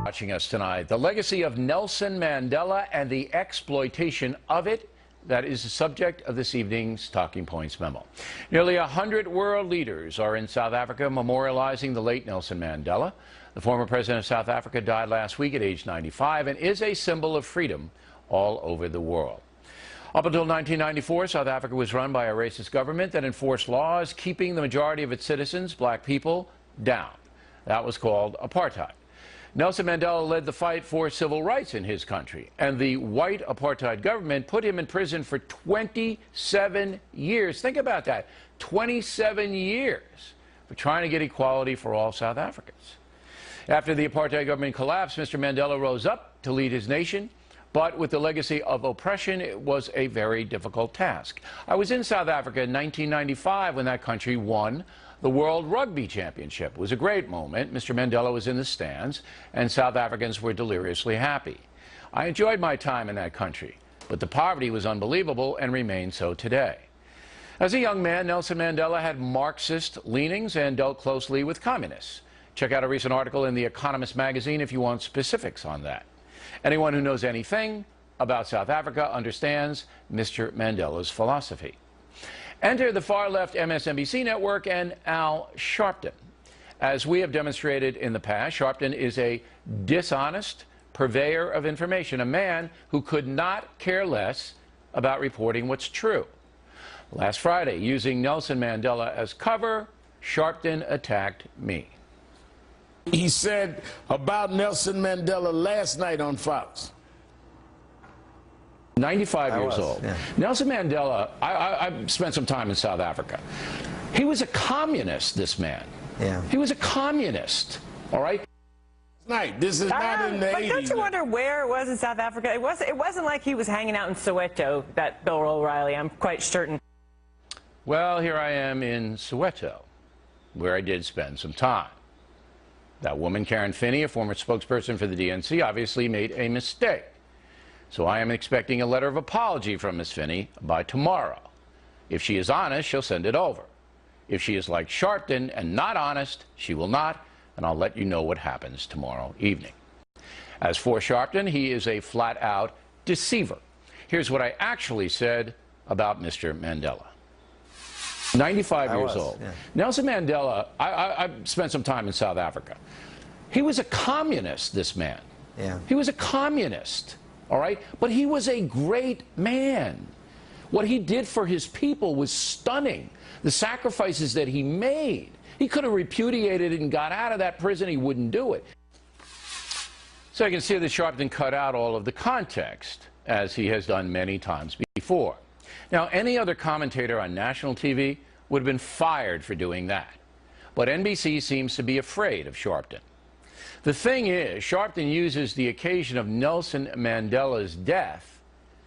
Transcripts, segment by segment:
Watching us tonight, the legacy of Nelson Mandela and the exploitation of it. That is the subject of this evening's Talking Points memo. Nearly 100 world leaders are in South Africa memorializing the late Nelson Mandela. The former president of South Africa died last week at age 95 and is a symbol of freedom all over the world. Up until 1994, South Africa was run by a racist government that enforced laws keeping the majority of its citizens, black people, down. That was called apartheid. Nelson Mandela led the fight for civil rights in his country, and the white apartheid government put him in prison for 27 years. Think about that, 27 years for trying to get equality for all South Africans. After the apartheid government collapsed, Mr. Mandela rose up to lead his nation, but with the legacy of oppression, it was a very difficult task. I was in South Africa in 1995 when that country won the World Rugby Championship. It was a great moment. Mr. Mandela was in the stands, and South Africans were deliriously happy. I enjoyed my time in that country, but the poverty was unbelievable and remains so today. As a young man, Nelson Mandela had Marxist leanings and dealt closely with communists. Check out a recent article in The Economist magazine if you want specifics on that. Anyone who knows anything about South Africa understands Mr. Mandela's philosophy. Enter the far-left MSNBC network and Al Sharpton. As we have demonstrated in the past, Sharpton is a dishonest purveyor of information, a man who could not care less about reporting what's true. Last Friday, using Nelson Mandela as cover, Sharpton attacked me. He said about Nelson Mandela last night on Fox. 95 years old. Yeah. Nelson Mandela, I spent some time in South Africa. He was a communist, this man. Yeah. He was a communist, all right? This is not in the 80s. But don't you wonder where it was in South Africa? It wasn't like he was hanging out in Soweto, that Bill O'Reilly, I'm quite certain. Well, here I am in Soweto, where I did spend some time. That woman, Karen Finney, a former spokesperson for the DNC, obviously made a mistake. So I am expecting a letter of apology from Ms. Finney by tomorrow. If she is honest, she'll send it over. If she is like Sharpton and not honest, she will not, and I'll let you know what happens tomorrow evening. As for Sharpton, he is a flat-out deceiver. Here's what I actually said about Mr. Mandela. 95 years old. Yeah. Nelson Mandela, I spent some time in South Africa. He was a communist, this man. Yeah. He was a communist. All right? But he was a great man. What he did for his people was stunning. The sacrifices that he made. He could have repudiated it and got out of that prison. He wouldn't do it. So I can see that Sharpton cut out all of the context, as he has done many times before. Now, any other commentator on national TV would have been fired for doing that. But NBC seems to be afraid of Sharpton. The thing is, Sharpton uses the occasion of Nelson Mandela's death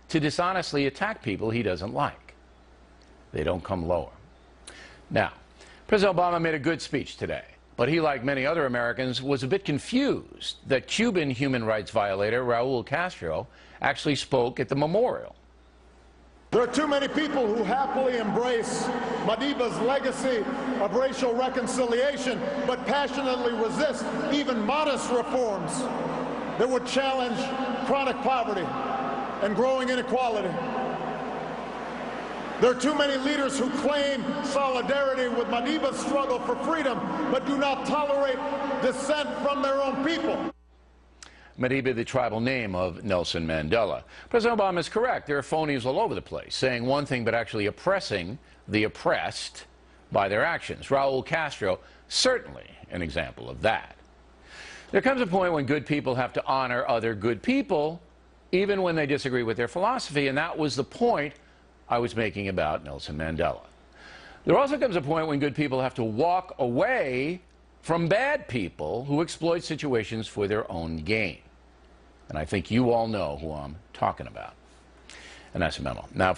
to dishonestly attack people he doesn't like. They don't come lower. Now, President Obama made a good speech today, but he, like many other Americans, was a bit confused that Cuban human rights violator Raul Castro actually spoke at the memorial. There are too many people who happily embrace Madiba's legacy of racial reconciliation, but passionately resist even modest reforms that would challenge chronic poverty and growing inequality. There are too many leaders who claim solidarity with Madiba's struggle for freedom, but do not tolerate dissent from their own people. Madiba, the tribal name of Nelson Mandela. President Obama is correct. There are phonies all over the place, saying one thing but actually oppressing the oppressed by their actions. Raul Castro, certainly an example of that. There comes a point when good people have to honor other good people, even when they disagree with their philosophy, and that was the point I was making about Nelson Mandela. There also comes a point when good people have to walk away from bad people who exploit situations for their own gain. And I think you all know who I'm talking about. And that's a memo. Now,